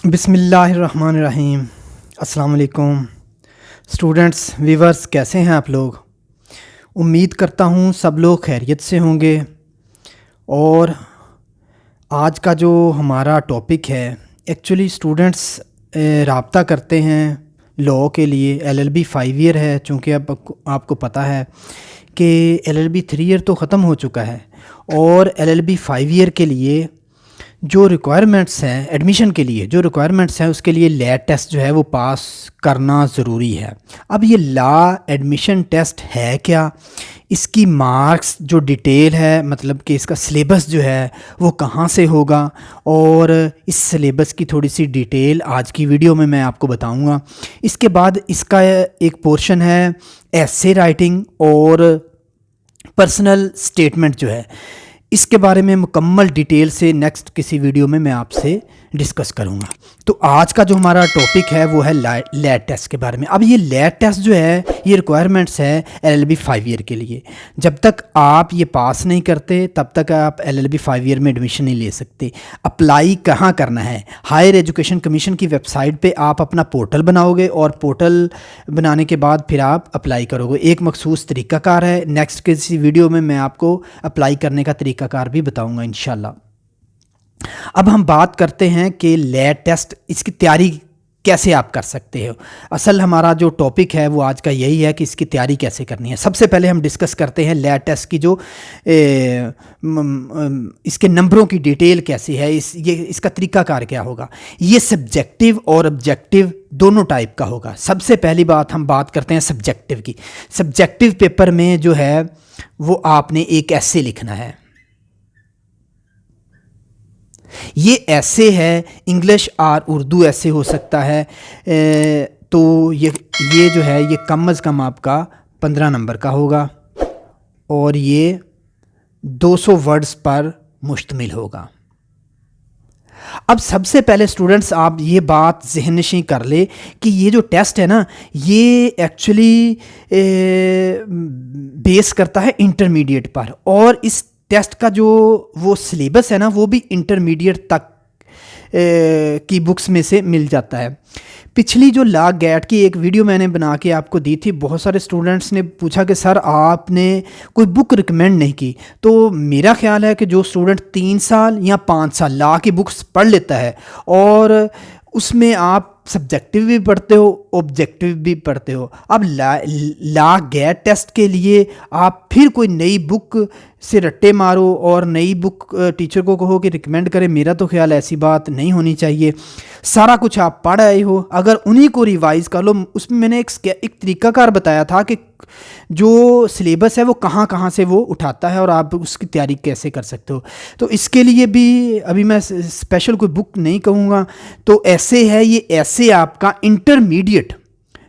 बिस्मिल्लाहिर्रहमानिर्रहीम। अस्सलाम वालेकुम स्टूडेंट्स, व्यूवर्स, कैसे हैं आप लोग। उम्मीद करता हूँ सब लोग खैरियत से होंगे। और आज का जो हमारा टॉपिक है, एक्चुअली स्टूडेंट्स राब्ता करते हैं लॉ के लिए। एलएलबी 5 ईयर है, चूँकि अब आपको पता है कि एलएलबी 3 ईयर तो ख़त्म हो चुका है और एलएलबी 5 ईयर के लिए जो रिक्वायरमेंट्स हैं एडमिशन के लिए, जो रिक्वायरमेंट्स हैं उसके लिए लैट टेस्ट जो है वो पास करना ज़रूरी है। अब ये लॉ एडमिशन टेस्ट है क्या, इसकी मार्क्स जो डिटेल है, मतलब कि इसका सिलेबस जो है वो कहाँ से होगा, और इस सिलेबस की थोड़ी सी डिटेल आज की वीडियो में मैं आपको बताऊंगा। इसके बाद इसका एक पोर्शन है एसे राइटिंग और पर्सनल स्टेटमेंट जो है, इसके बारे में मुकम्मल डिटेल से नेक्स्ट किसी वीडियो में मैं आपसे डिस्कस करूंगा। तो आज का जो हमारा टॉपिक है वो है लैट टेस्ट के बारे में। अब ये लैट टेस्ट जो है ये रिक्वायरमेंट्स है एलएलबी 5 ईयर के लिए। जब तक आप ये पास नहीं करते तब तक आप एलएलबी 5 ईयर में एडमिशन नहीं ले सकते। अप्लाई कहाँ करना है, हायर एजुकेशन कमीशन की वेबसाइट पे आप अपना पोर्टल बनाओगे और पोर्टल बनाने के बाद फिर आप अप्लाई करोगे। एक मखसूस तरीक़ाकार है, नेक्स्ट किसी वीडियो में मैं आपको अप्लाई करने का तरीक़ाकार भी बताऊँगा इंशाल्लाह। अब हम बात करते हैं कि लैट टेस्ट, इसकी तैयारी कैसे आप कर सकते हो। असल हमारा जो टॉपिक है वो आज का यही है कि इसकी तैयारी कैसे करनी है। सबसे पहले हम डिस्कस करते हैं लैट टेस्ट की जो इसके नंबरों की डिटेल कैसी है, इसका तरीक़ाकार क्या होगा। ये सब्जेक्टिव और ऑब्जेक्टिव दोनों टाइप का होगा। सबसे पहली बात हम बात करते हैं सब्जेक्टिव की। सब्जेक्टिव पेपर में जो है वो आपने एक ऐसे लिखना है। ये ऐसे है, इंग्लिश और उर्दू ऐसे हो सकता है। तो ये जो है ये कम से कम आपका 15 नंबर का होगा और ये 200 वर्ड्स पर मुश्तमिल होगा। अब सबसे पहले स्टूडेंट्स आप ये बात ज़हननशीं कर ले कि ये जो टेस्ट है ना ये एक्चुअली बेस करता है इंटरमीडिएट पर, और इस टेस्ट का जो वो सिलेबस है ना वो भी इंटरमीडिएट तक की बुक्स में से मिल जाता है। पिछली जो लॉ गैट की एक वीडियो मैंने बना के आपको दी थी, बहुत सारे स्टूडेंट्स ने पूछा कि सर आपने कोई बुक रिकमेंड नहीं की। तो मेरा ख्याल है कि जो स्टूडेंट 3 साल या 5 साल लॉ की बुक्स पढ़ लेता है और उसमें आप सब्जेक्टिव भी पढ़ते हो ऑब्जेक्टिव भी पढ़ते हो, अब लॉ गैट टेस्ट के लिए आप फिर कोई नई बुक से रट्टे मारो और नई बुक टीचर को कहो कि रिकमेंड करें, मेरा तो ख्याल ऐसी बात नहीं होनी चाहिए। सारा कुछ आप पढ़ आए हो, अगर उन्हीं को रिवाइज़ कर लो। उसमें मैंने एक तरीक़ाकार बताया था कि जो सिलेबस है वो कहाँ कहाँ से वो उठाता है और आप उसकी तैयारी कैसे कर सकते हो। तो इसके लिए भी अभी मैं स्पेशल कोई बुक नहीं कहूँगा। तो ऐसे है, ये ऐसे आपका इंटरमीडिएट,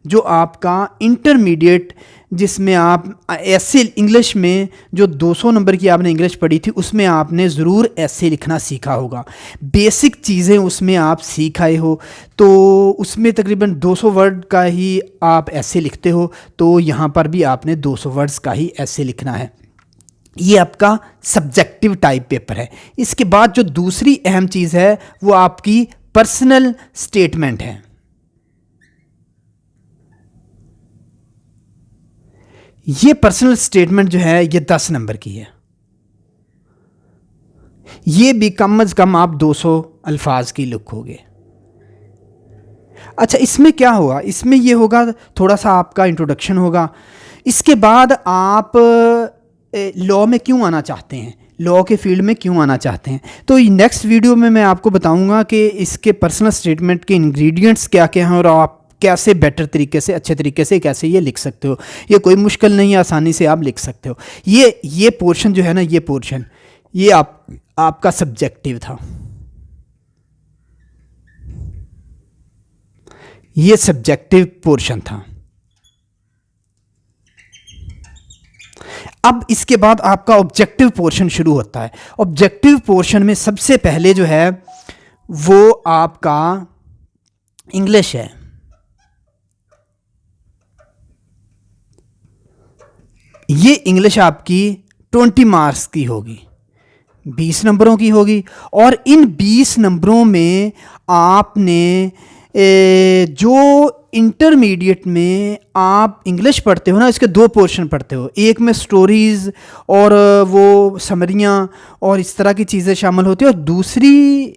जो आपका इंटरमीडिएट जिसमें आप ऐसे इंग्लिश में जो 200 नंबर की आपने इंग्लिश पढ़ी थी उसमें आपने ज़रूर ऐसे लिखना सीखा होगा। बेसिक चीज़ें उसमें आप सीख आए हो, तो उसमें तकरीबन 200 वर्ड का ही आप ऐसे लिखते हो, तो यहाँ पर भी आपने 200 वर्ड्स का ही ऐसे लिखना है। ये आपका सब्जेक्टिव टाइप पेपर है। इसके बाद जो दूसरी अहम चीज़ है वो आपकी पर्सनल स्टेटमेंट है। ये पर्सनल स्टेटमेंट जो है ये 10 नंबर की है। ये भी कम से कम आप 200 अल्फाज की लिखोगे। अच्छा, इसमें क्या होगा, इसमें ये होगा थोड़ा सा आपका इंट्रोडक्शन होगा। इसके बाद आप लॉ में क्यों आना चाहते हैं, लॉ के फील्ड में क्यों आना चाहते हैं। तो नेक्स्ट वीडियो में मैं आपको बताऊंगा कि इसके पर्सनल स्टेटमेंट के इंग्रेडिएंट्स क्या क्या हैं और आप कैसे बेटर तरीके से, अच्छे तरीके से कैसे ये लिख सकते हो। ये कोई मुश्किल नहीं है, आसानी से आप लिख सकते हो। ये पोर्शन जो है ना, ये पोर्शन ये आपका सब्जेक्टिव था, ये सब्जेक्टिव पोर्शन था। अब इसके बाद आपका ऑब्जेक्टिव पोर्शन शुरू होता है। ऑब्जेक्टिव पोर्शन में सबसे पहले जो है वो आपका इंग्लिश है। ये इंग्लिश आपकी 20 मार्क्स की होगी। 20 नंबरों की होगी। और इन 20 नंबरों में आपने जो इंटरमीडिएट में आप इंग्लिश पढ़ते हो ना, इसके दो पोर्शन पढ़ते हो। एक में स्टोरीज़ और वो समरियाँ और इस तरह की चीज़ें शामिल होती है, और दूसरी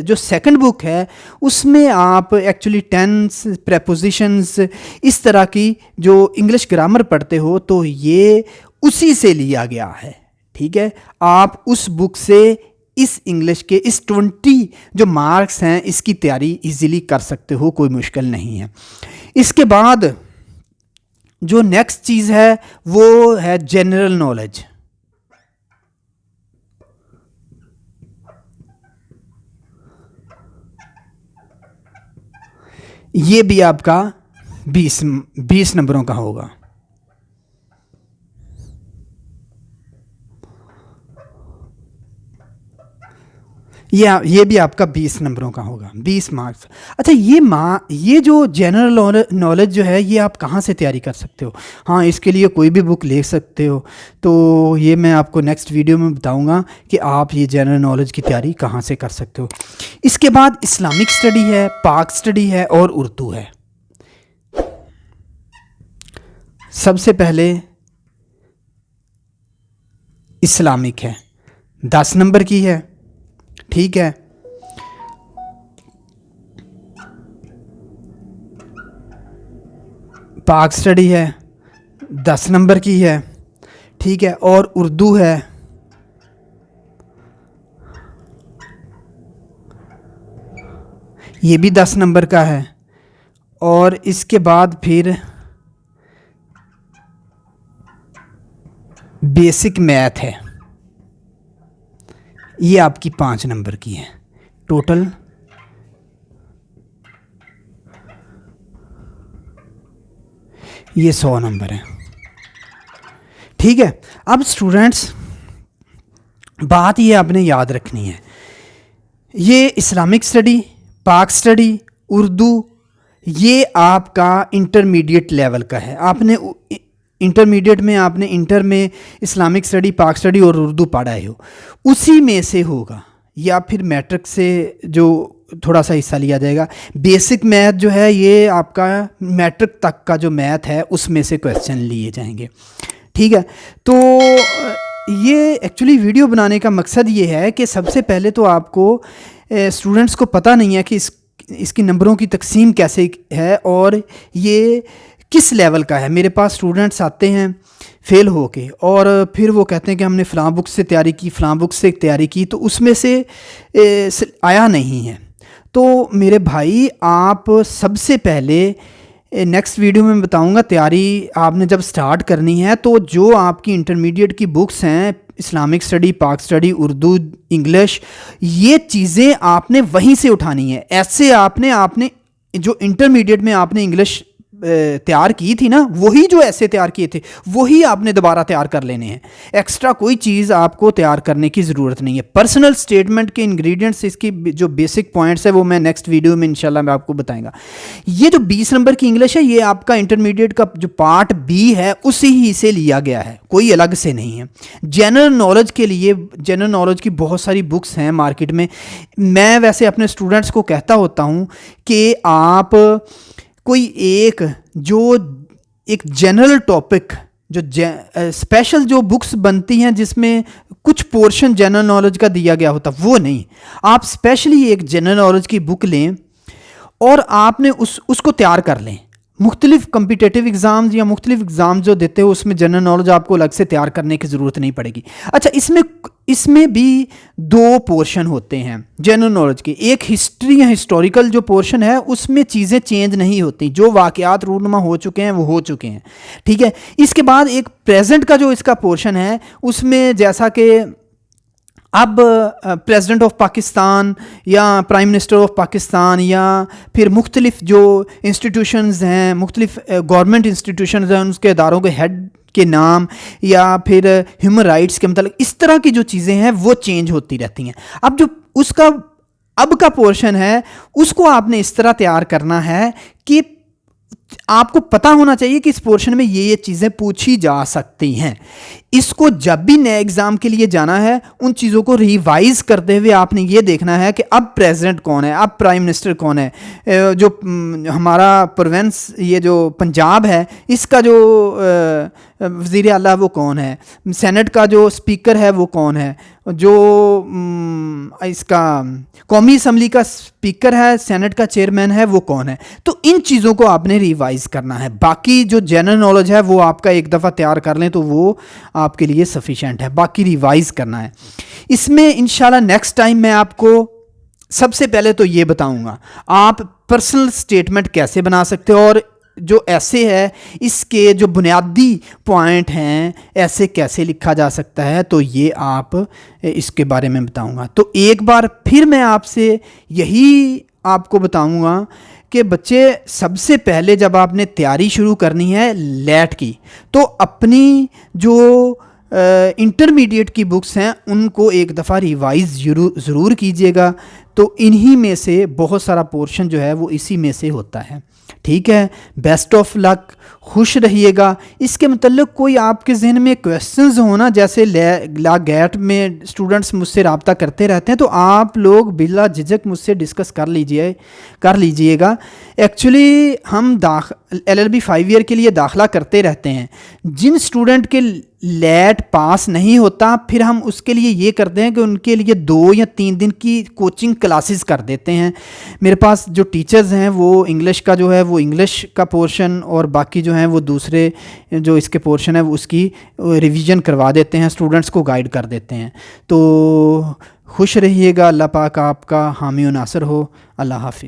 जो सेकंड बुक है उसमें आप एक्चुअली टेंस, प्रेपोजिशंस, इस तरह की जो इंग्लिश ग्रामर पढ़ते हो। तो ये उसी से लिया गया है, ठीक है। आप उस बुक से इस इंग्लिश के इस 20 जो मार्क्स हैं इसकी तैयारी इजीली कर सकते हो, कोई मुश्किल नहीं है। इसके बाद जो नेक्स्ट चीज़ है वो है जनरल नॉलेज। ये भी आपका 20 नंबरों का होगा। ये भी आपका 20 नंबरों का होगा, 20 मार्क्स। अच्छा, ये जो जनरल नॉलेज जो है ये आप कहाँ से तैयारी कर सकते हो? हाँ, इसके लिए कोई भी बुक ले सकते हो। तो ये मैं आपको नेक्स्ट वीडियो में बताऊंगा कि आप ये जनरल नॉलेज की तैयारी कहाँ से कर सकते हो। इसके बाद इस्लामिक स्टडी है, पाक स्टडी है और उर्दू है। सबसे पहले इस्लामिक है, 10 नंबर की है, ठीक है। पाक स्टडी है, 10 नंबर की है, ठीक है। और उर्दू है, ये भी 10 नंबर का है। और इसके बाद फिर बेसिक मैथ है, ये आपकी 5 नंबर की है। टोटल ये 100 नंबर है, ठीक है। अब स्टूडेंट्स, बात ये आपने याद रखनी है, ये इस्लामिक स्टडी, पाक स्टडी, उर्दू, ये आपका इंटरमीडिएट लेवल का है। आपने इंटरमीडिएट में, आपने इंटर में इस्लामिक स्टडी, पाक स्टडी और उर्दू पढ़ा हो, उसी में से होगा, या फिर मैट्रिक से जो थोड़ा सा हिस्सा लिया जाएगा। बेसिक मैथ जो है ये आपका मैट्रिक तक का जो मैथ है उसमें से क्वेश्चन लिए जाएंगे, ठीक है। तो ये एक्चुअली वीडियो बनाने का मकसद ये है कि सबसे पहले तो आपको स्टूडेंट्स को पता नहीं है कि इसकी नंबरों की तकसीम कैसे है और ये किस लेवल का है। मेरे पास स्टूडेंट्स आते हैं फेल होके और फिर वो कहते हैं कि हमने फ़लाँ बुक से तैयारी की, फ़लाँ बुक से तैयारी की, तो उसमें से आया नहीं है। तो मेरे भाई, आप सबसे पहले नेक्स्ट वीडियो में बताऊंगा, तैयारी आपने जब स्टार्ट करनी है तो जो आपकी इंटरमीडिएट की बुक्स हैं, इस्लामिक स्टडी, पाक स्टडी, उर्दू, इंग्लिश, ये चीज़ें आपने वहीं से उठानी है। ऐसे आपने जो इंटरमीडिएट में आपने इंग्लिश तैयार की थी ना, वही जो ऐसे तैयार किए थे वही आपने दोबारा तैयार कर लेने हैं। एक्स्ट्रा कोई चीज़ आपको तैयार करने की ज़रूरत नहीं है। पर्सनल स्टेटमेंट के इंग्रेडिएंट्स, इसकी जो बेसिक पॉइंट्स है वो मैं नेक्स्ट वीडियो में इंशाल्लाह मैं आपको बताएंगा। ये जो 20 नंबर की इंग्लिश है ये आपका इंटरमीडिएट का जो पार्ट बी है उसी ही से लिया गया है, कोई अलग से नहीं है। जनरल नॉलेज के लिए, जनरल नॉलेज की बहुत सारी बुक्स हैं मार्केट में। मैं वैसे अपने स्टूडेंट्स को कहता होता हूँ कि आप कोई एक जनरल टॉपिक, जो स्पेशल जो बुक्स बनती हैं जिसमें कुछ पोर्शन जनरल नॉलेज का दिया गया होता, वो नहीं। आप स्पेशली एक जनरल नॉलेज की बुक लें और आपने उसको तैयार कर लें। मुख्तलिफ कम्पिटेटिव एग्ज़ाम्स या मुख्तलिफ एग्ज़ाम जो देते हो उसमें जनरल नॉलेज आपको अलग से तैयार करने की ज़रूरत नहीं पड़ेगी। अच्छा, इसमें भी 2 पोर्शन होते हैं जनरल नॉलेज के। एक हिस्ट्री या हिस्टोरिकल जो पोर्शन है उसमें चीज़ें चेंज नहीं होती, जो वाक़यात रूनुमा हो चुके हैं वो हो चुके हैं, ठीक है। इसके बाद एक प्रेजेंट का जो इसका पोर्शन है उसमें जैसा कि अब प्रेसिडेंट ऑफ पाकिस्तान या प्राइम मिनिस्टर ऑफ पाकिस्तान या फिर मुख्तलिफ जो इंस्टीट्यूशंस हैं, मुख्तलिफ गवर्नमेंट इंस्टीट्यूशंस हैं, उसके इदारों के हेड के नाम या फिर ह्यूमन राइट्स के मतलब इस तरह की जो चीज़ें हैं वो चेंज होती रहती हैं। अब जो उसका अब का पोर्शन है उसको आपने इस तरह तैयार करना है कि आपको पता होना चाहिए कि इस पोर्शन में ये चीज़ें पूछी जा सकती हैं। इसको जब भी नए एग्ज़ाम के लिए जाना है, उन चीज़ों को रिवाइज करते हुए आपने ये देखना है कि अब प्रेसिडेंट कौन है, अब प्राइम मिनिस्टर कौन है, जो हमारा प्रोविंस ये जो पंजाब है इसका जो वज़ीर आला वो कौन है, सेनेट का जो स्पीकर है वो कौन है, जो इसका कौमी असम्बली का स्पीकर है, सेनेट का चेयरमैन है वो कौन है। तो इन चीज़ों को आपने रिवाइज करना है। बाकी जो जनरल नॉलेज है वो आपका एक दफ़ा तैयार कर लें तो वो आपके लिए सफिशेंट है, बाकी रिवाइज करना है। इसमें इंशाल्लाह नेक्स्ट टाइम मैं आपको सबसे पहले तो ये बताऊंगा आप पर्सनल स्टेटमेंट कैसे बना सकते हो, और जो ऐसे है इसके जो बुनियादी पॉइंट हैं ऐसे कैसे लिखा जा सकता है, तो ये आप इसके बारे में बताऊंगा। तो एक बार फिर मैं आपसे यही आपको बताऊंगा कि बच्चे सबसे पहले जब आपने तैयारी शुरू करनी है लेट की, तो अपनी जो इंटरमीडिएट की बुक्स हैं उनको एक दफ़ा रिवाइज़ ज़रूर कीजिएगा। तो इन्हीं में से बहुत सारा पोर्शन जो है वो इसी में से होता है। ठीक है, बेस्ट ऑफ लक, खुश रहिएगा। इसके मतलब कोई आपके जहन में क्वेश्चंस होना, जैसे ला गेट में स्टूडेंट्स मुझसे रब्ता करते रहते हैं, तो आप लोग बिला झिझक मुझसे डिस्कस कर लीजिएगा। एक्चुअली हम LLB 5 ईयर के लिए दाखिला करते रहते हैं। जिन स्टूडेंट के लेट पास नहीं होता, फिर हम उसके लिए ये करते हैं कि उनके लिए 2 या 3 दिन की कोचिंग क्लासेस कर देते हैं। मेरे पास जो टीचर्स हैं वो इंग्लिश का जो है वो इंग्लिश का पोर्शन, और बाकी जो हैं वो दूसरे जो इसके पोर्शन है वो उसकी रिवीजन करवा देते हैं, स्टूडेंट्स को गाइड कर देते हैं। तो खुश रहिएगा, अल्लाह पाक आपका हामी व नासर हो। अल्लाह हाफिज़।